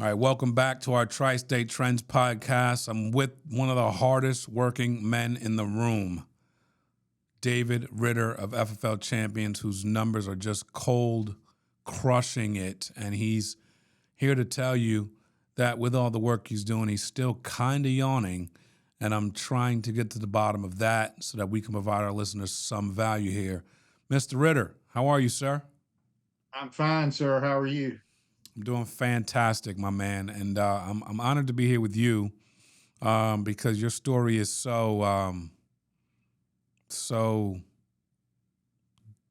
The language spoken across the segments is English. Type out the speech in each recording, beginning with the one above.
All right, welcome back to our Tri-State Trends podcast. I'm with one of the hardest working men in the room, David Ritter of FFL Champions, whose numbers are just cold, crushing it. And he's here to tell you that with all the work he's doing, he's still kind of yawning. And I'm trying to get to the bottom of that so that we can provide our listeners some value here. Mr. Ritter, how are you, sir? I'm fine, sir. How are you? I'm doing fantastic, my man, and I'm honored to be here with you because your story is so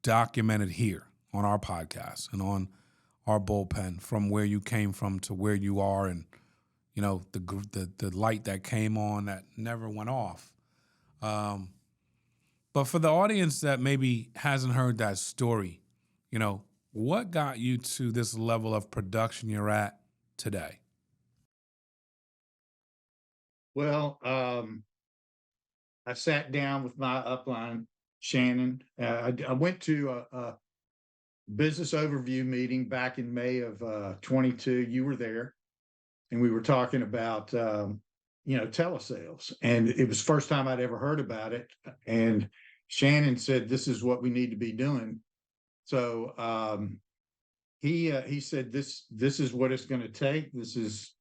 documented here on our podcast and on our bullpen, from where you came from to where you are, and you know the light that came on that never went off. But for the audience that maybe hasn't heard that story, you know, what got you to this level of production you're at today? Well, I sat down with my upline, Shannon. I went to a business overview meeting back in May of 22. You were there, and we were talking about telesales, and it was the first time I'd ever heard about it. And Shannon said, "This is what we need to be doing." So he said, "This is what it's going to take. This is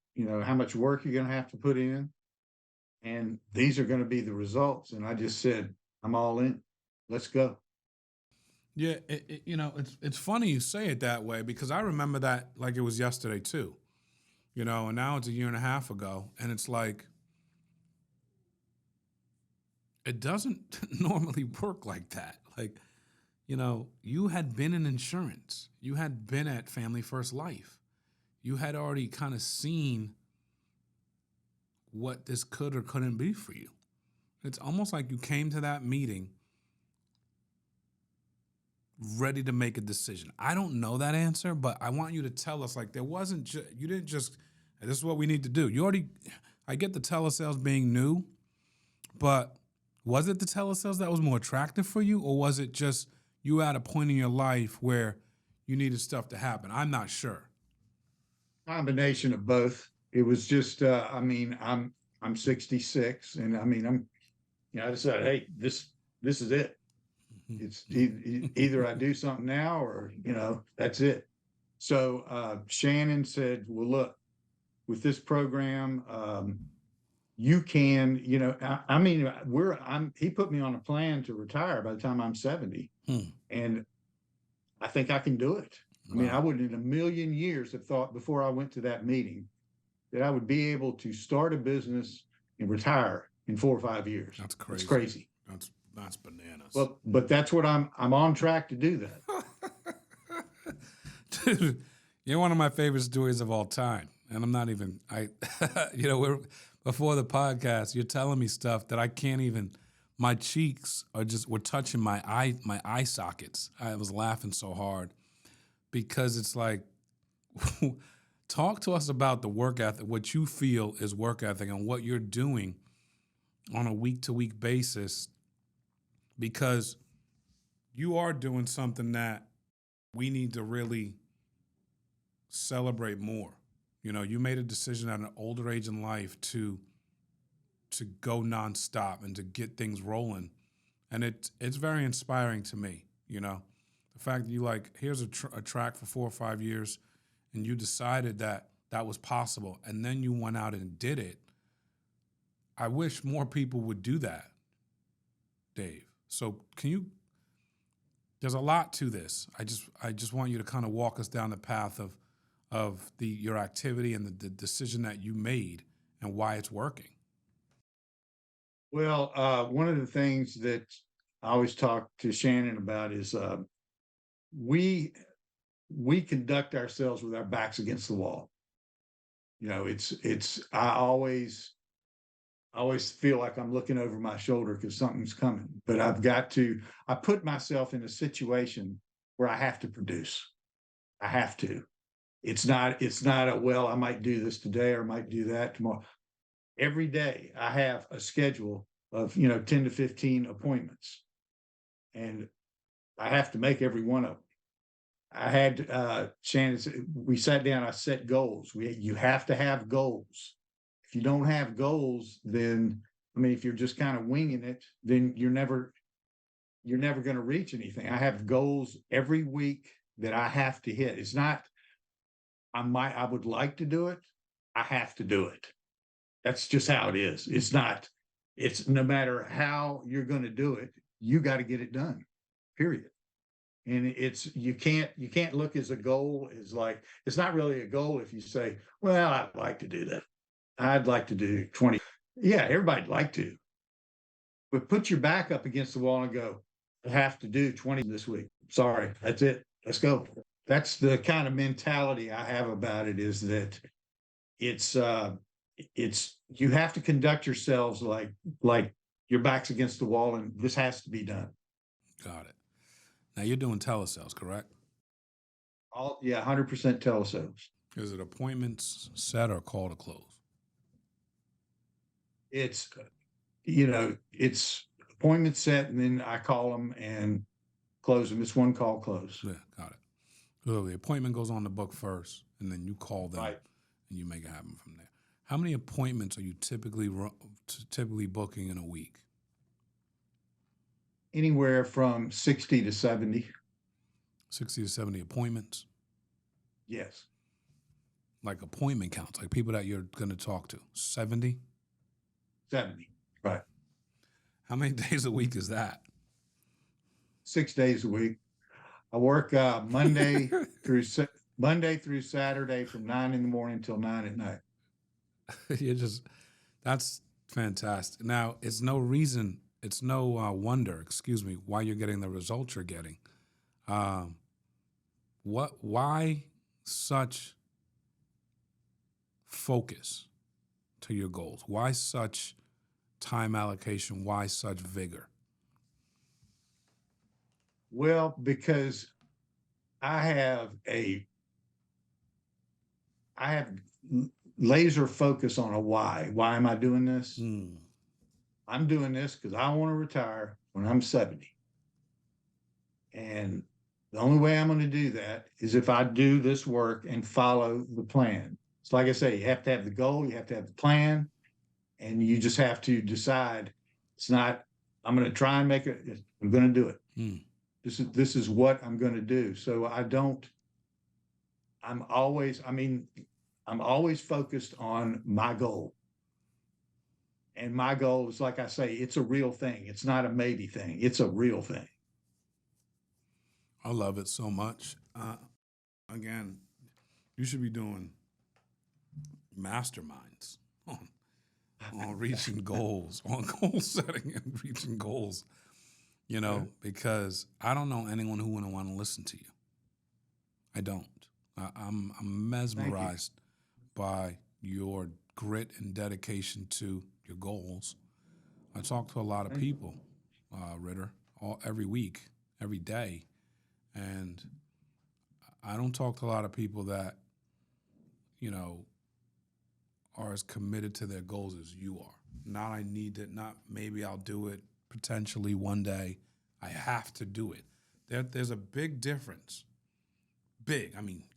how much work you're going to have to put in, and these are going to be the results." And I just said, "I'm all in. Let's go." Yeah, it's funny you say it that way because I remember that like it was yesterday too. You know, and now it's a year and a half ago, and it's like it doesn't normally work like that. Like, you know, you had been in insurance, you had been at Family First Life, you had already kind of seen what this could or couldn't be for you. It's almost like you came to that meeting ready to make a decision. I don't know that answer, but I want you to tell us, like, there wasn't, you didn't just, this is what we need to do. You already, I get the telesales being new, but was it the telesales that was more attractive for you, or was it just you at a point in your life where you needed stuff to happen? I'm not sure. Combination of both. It was just, I'm 66, and I decided, hey, this is it. It's either I do something now or that's it. So Shannon said, "Well, look, with this program, you can, he put me on a plan to retire by the time I'm 70, and I think I can do it." I mean, I wouldn't in a million years have thought before I went to that meeting that I would be able to start a business and retire in 4 or 5 years. That's crazy. It's crazy. That's bananas. Well, but that's what I'm on track to do that. Dude, you're one of my favorite stories of all time. And I'm not even, we're before the podcast, you're telling me stuff that I can't even, my cheeks were touching my eye sockets. I was laughing so hard because it's like, talk to us about the work ethic, what you feel is work ethic and what you're doing on a week-to-week basis, because you are doing something that we need to really celebrate more. You know, you made a decision at an older age in life to go nonstop and to get things rolling, and it's very inspiring to me. You know, the fact that you here's a track for 4 or 5 years, and you decided that was possible, and then you went out and did it. I wish more people would do that, Dave. So there's a lot to this. I just want you to kind of walk us down the path of your activity and the decision that you made and why it's working. Well, one of the things that I always talk to Shannon about is we conduct ourselves with our backs against the wall. You know, I always feel like I'm looking over my shoulder because something's coming, but I put myself in a situation where I have to produce. I have to. It's not well, I might do this today or I might do that tomorrow. Every day I have a schedule of 10 to 15 appointments, and I have to make every one of them. I had Shannon. We sat down. I set goals. You have to have goals. If you don't have goals, then I mean, if you're just kind of winging it, then you're never going to reach anything. I have goals every week that I have to hit. It's not I would like to do it. I have to do it. That's just how it is. It's not, it's no matter how you're going to do it, you got to get it done, period. And you can't look as a goal as like, it's not really a goal if you say, well, I'd like to do that. I'd like to do 20. Yeah, everybody'd like to, but put your back up against the wall and go, I have to do 20 this week. Sorry, that's it. Let's go. That's the kind of mentality I have about it, is that it's you have to conduct yourselves like your back's against the wall and this has to be done. Got it. Now you're doing telesales, correct? All, yeah, 100% telesales. Is it appointments set or call to close? It's it's appointment set, and then I call them and close them. It's one call close. Yeah, got it. So the appointment goes on the book first, and then you call them, Right. and you make it happen from there. How many appointments are you typically booking in a week? Anywhere from 60 to 70. 60 to 70 appointments? Yes. Like appointment counts, like people that you're going to talk to. 70? 70. Right. How many days a week is that? 6 days a week. I work Monday through Saturday from 9 in the morning till 9 at night. That's fantastic. Now, it's no wonder, why you're getting the results you're getting. Why such focus to your goals? Why such time allocation? Why such vigor? Well, because I have laser focus on a why. Why am I doing this? I'm doing this because I want to retire when I'm 70. And the only way I'm going to do that is if I do this work and follow the plan. It's like I say, you have to have the goal, you have to have the plan, and you just have to decide. It's not, I'm going to try and make it, I'm going to do it. This is what I'm going to do. So I'm always focused on my goal. And my goal is, like I say, it's a real thing. It's not a maybe thing. It's a real thing. I love it so much. Again, you should be doing masterminds on reaching goals, on goal setting and reaching goals, because I don't know anyone who wouldn't want to listen to you. I don't. I'm mesmerized by your grit and dedication to your goals. I talk to a lot of people, Ritter, every week, every day, and I don't talk to a lot of people that, are as committed to their goals as you are. Not I need it, not maybe I'll do it potentially one day. I have to do it. There's a big difference.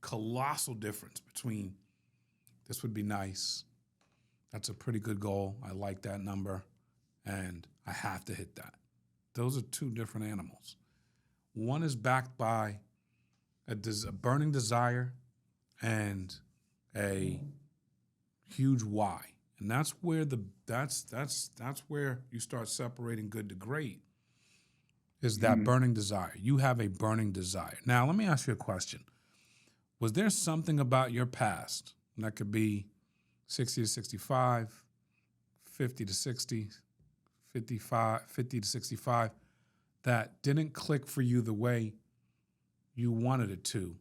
Colossal difference between this would be nice, that's a pretty good goal, I like that number, and I have to hit that. Those are two different animals. One is backed by a burning desire and a huge why, and that's where that's where you start separating good to great. Is that burning desire? You have a burning desire. Now, let me ask you a question. Was there something about your past, and that could be 60 to 65, 50 to 60, 50 to 65, that didn't click for you the way you wanted it to?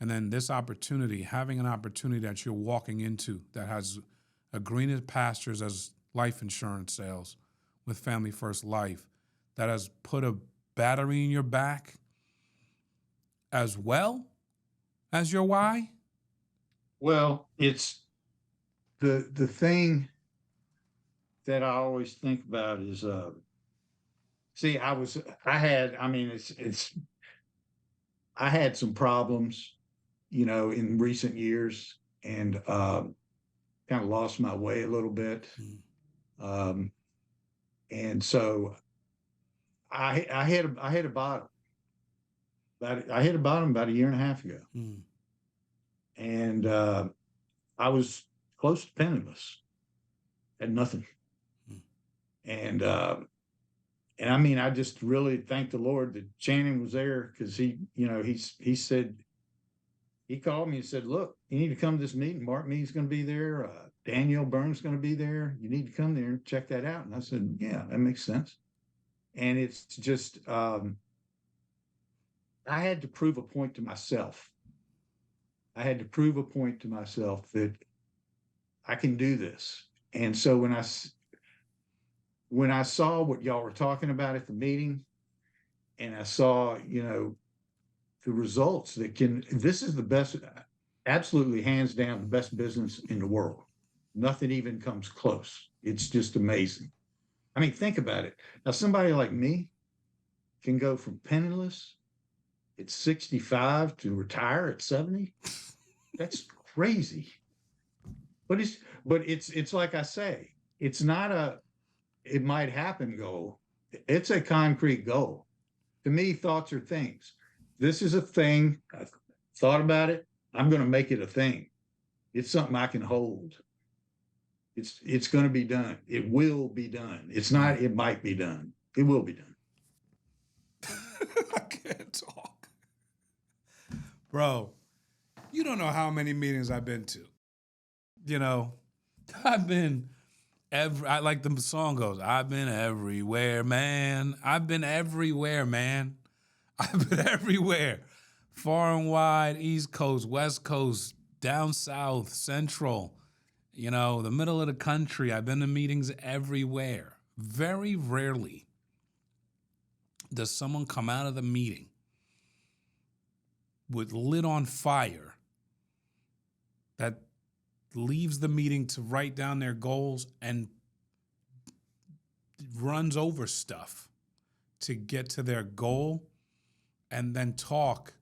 And then this opportunity, having an opportunity that you're walking into that has a greener pastures as life insurance sales with Family First Life, that has put a battery in your back as well as your why? Well, it's the thing that I always think about is see, I had, I mean, it's I had some problems, in recent years, and kind of lost my way a little bit. Mm. Um, and so I hit a bottom. I hit a bottom about a year and a half ago, Mm. and I was close to penniless, had nothing, Mm. and I mean, I just really thank the Lord that Shannon was there, because he said, he called me and said, "Look, you need to come to this meeting. Mark Mead's going to be there. Danielle Burns going to be there. You need to come there and check that out." And I said, "Yeah, that makes sense." And it's just, I had to prove a point to myself. I had to prove a point to myself that I can do this. And so when I saw what y'all were talking about at the meeting, and I saw, the results this is the best, absolutely hands down, the best business in the world. Nothing even comes close. It's just amazing. I mean, think about it. Now, somebody like me can go from penniless at 65 to retire at 70. That's crazy. But it's like I say, it's not a it might happen goal. It's a concrete goal. To me, thoughts are things. This is a thing. I've thought about it. I'm going to make it a thing. It's something I can hold. It's going to be done. It will be done. It's not, it might be done. It will be done. I can't talk. Bro, you don't know how many meetings I've been to. You know, I've been I like the song goes, I've been everywhere, man. I've been everywhere, man. I've been everywhere. Far and wide, East Coast, West Coast, down south, central, the middle of the country. I've been to meetings everywhere. Very rarely does someone come out of the meeting with lit on fire that leaves the meeting to write down their goals and runs over stuff to get to their goal, and then talk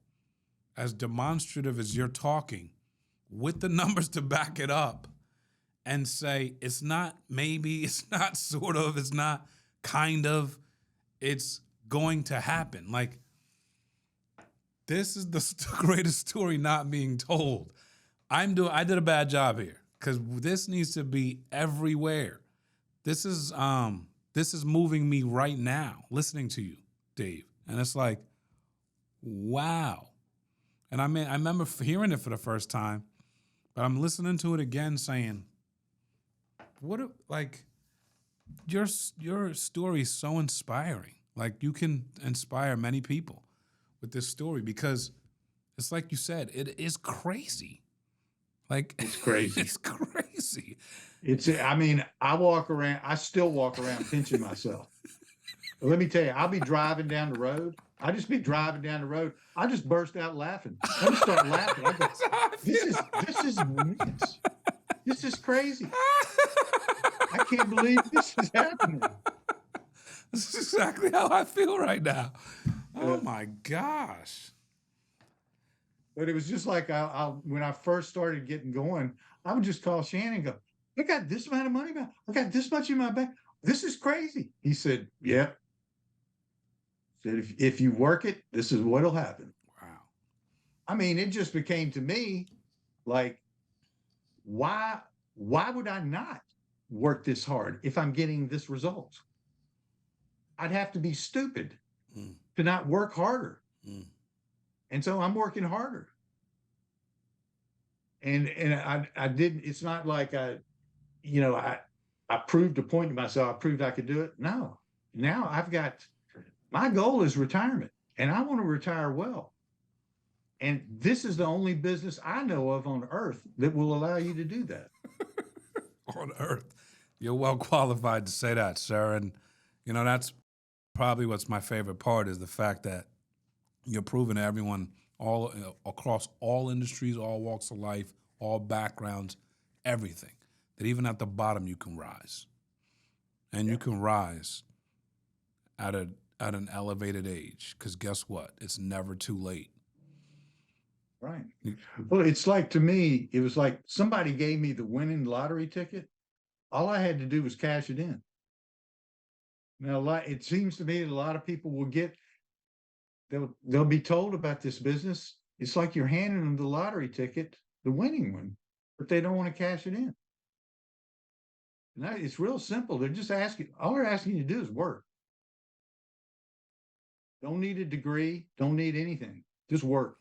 as demonstrative as you're talking with the numbers to back it up and say, it's not maybe, it's not sort of, it's not kind of, it's going to happen. Like, this is the greatest story not being told. I did a bad job here, because this needs to be everywhere. This is moving me right now, listening to you, Dave. And it's like, wow. And I remember hearing it for the first time, but I'm listening to it again saying, your story is so inspiring. Like, you can inspire many people with this story, because it's like you said, it is crazy. Like, It's crazy. it's crazy. I mean, I still walk around pinching myself. But let me tell you, I'll be driving down the road. I just be driving down the road. I just burst out laughing. I just start laughing. I go, this is nuts. This is crazy. I can't believe this is happening. This is exactly how I feel right now. Oh my gosh. But it was just like when I first started getting going, I would just call Shannon and go, "I got this amount of money back. I got this much in my bank. This is crazy." He said, "Yeah." Said, if you work it, this is what'll happen. Wow. I mean, it just became to me like, why would I not work this hard if I'm getting this result? I'd have to be stupid to not work harder. And so I'm working harder. And I didn't, it's not like I proved a point to myself. I proved I could do it. No. Now my goal is retirement, and I want to retire well. And this is the only business I know of on earth that will allow you to do that. On earth. You're well qualified to say that, sir. And, that's probably what's my favorite part, is the fact that you're proving to everyone, all across all industries, all walks of life, all backgrounds, everything, that even at the bottom you can rise. And you can rise at an elevated age, because guess what? It's never too late. Right. You- Well, it's like, to me, it was like somebody gave me the winning lottery ticket. All I had to do was cash it in. Now, it seems to me that a lot of people will they'll be told about this business. It's like you're handing them the lottery ticket, the winning one, but they don't want to cash it in. And it's real simple. They're just asking, all they're asking you to do is work. Don't need a degree, don't need anything. Just work.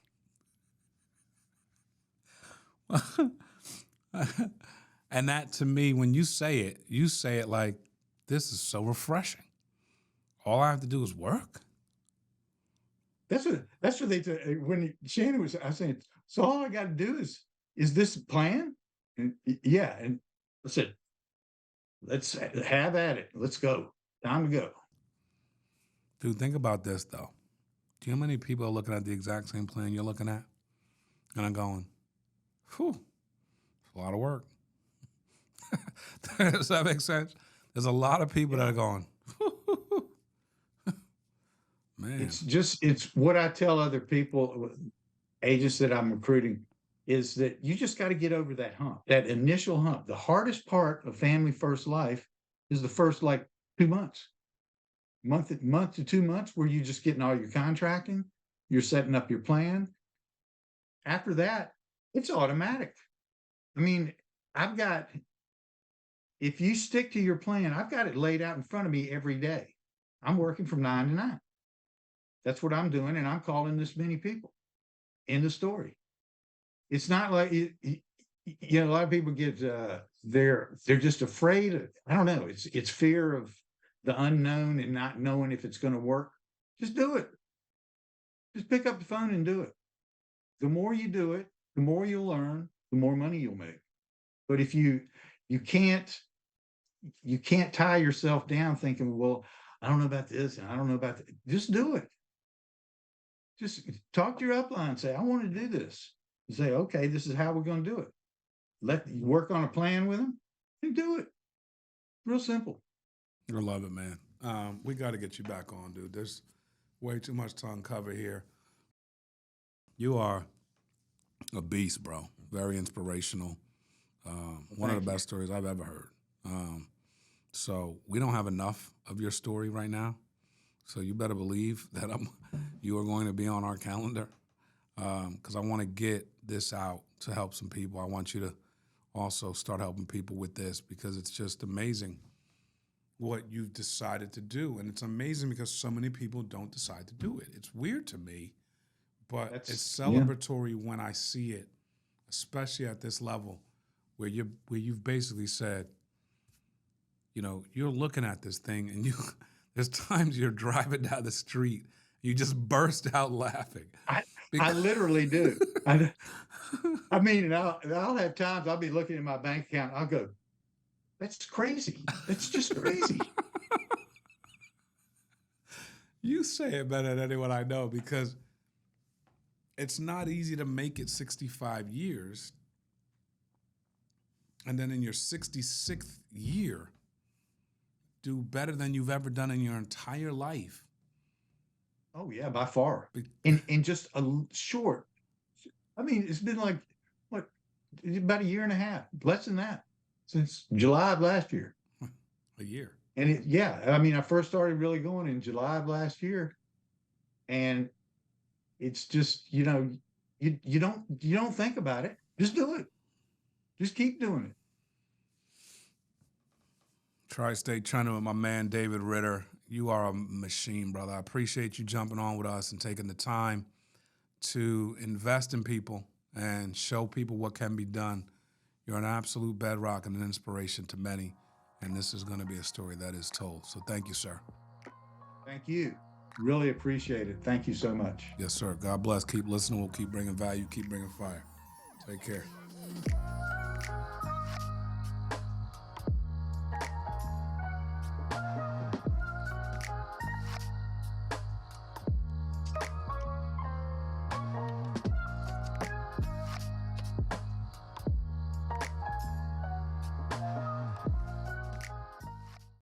And that, to me, when you say it like, this is so refreshing. All I have to do is work. That's what they said when Shannon was. I said, so all I got to do is this plan? And yeah, and I said, let's have at it. Let's go. Time to go. Dude, think about this, though. Do you know how many people are looking at the exact same plan you're looking at? And I'm going, whew, it's a lot of work. Does that make sense? There's a lot of people that are going, man. It's what I tell other people, agents that I'm recruiting, is that you just got to get over that hump, that initial hump. The hardest part of family first life is the first like 2 months, month to 2 months, where you're just getting all your contracting, you're setting up your plan. After that, it's automatic. I mean, if you stick to your plan, I've got it laid out in front of me every day. I'm working from 9 to 9. That's what I'm doing, and I'm calling this many people. End of story. It's not like a lot of people get they're just afraid of, I don't know, it's fear of the unknown and not knowing if it's going to work. Just do it. Just pick up the phone and do it. The more you do it, the more you'll learn, the more money you'll make. But if you can't tie yourself down thinking, well, I don't know about this and I don't know about that. Just do it. Just talk to your upline and say, I want to do this. You say, okay, this is how we're going to do it. Let you work on a plan with them and do it. Real simple. I love it, man. We got to get you back on, dude. There's way too much to uncover here. You are a beast, bro. Very inspirational. One of the best stories I've ever heard. So we don't have enough of your story right now. So you better believe that you are going to be on our calendar, because I want to get this out to help some people. I want you to also start helping people with this, because it's just amazing what you've decided to do. And it's amazing because so many people don't decide to do it. It's weird to me, but it's celebratory when I see it, especially at this level where you've basically said, you're looking at this thing and there's times you're driving down the street, you just burst out laughing. I literally do. I mean, I'll have times I'll be looking at my bank account. I'll go, that's crazy. That's just crazy. You say it better than anyone I know, because it's not easy to make it 65 years. And then in your 66th year, do better than you've ever done in your entire life. Oh yeah, by far. In just a short. I mean, it's been like about a year and a half, less than that, since July of last year. A year. And I mean, I first started really going in July of last year, and it's just you don't think about it. Just do it. Just keep doing it. Tri-State China with my man, David Ritter. You are a machine, brother. I appreciate you jumping on with us and taking the time to invest in people and show people what can be done. You're an absolute bedrock and an inspiration to many, and this is going to be a story that is told. So thank you, sir. Thank you. Really appreciate it. Thank you so much. Yes, sir. God bless. Keep listening. We'll keep bringing value, keep bringing fire. Take care.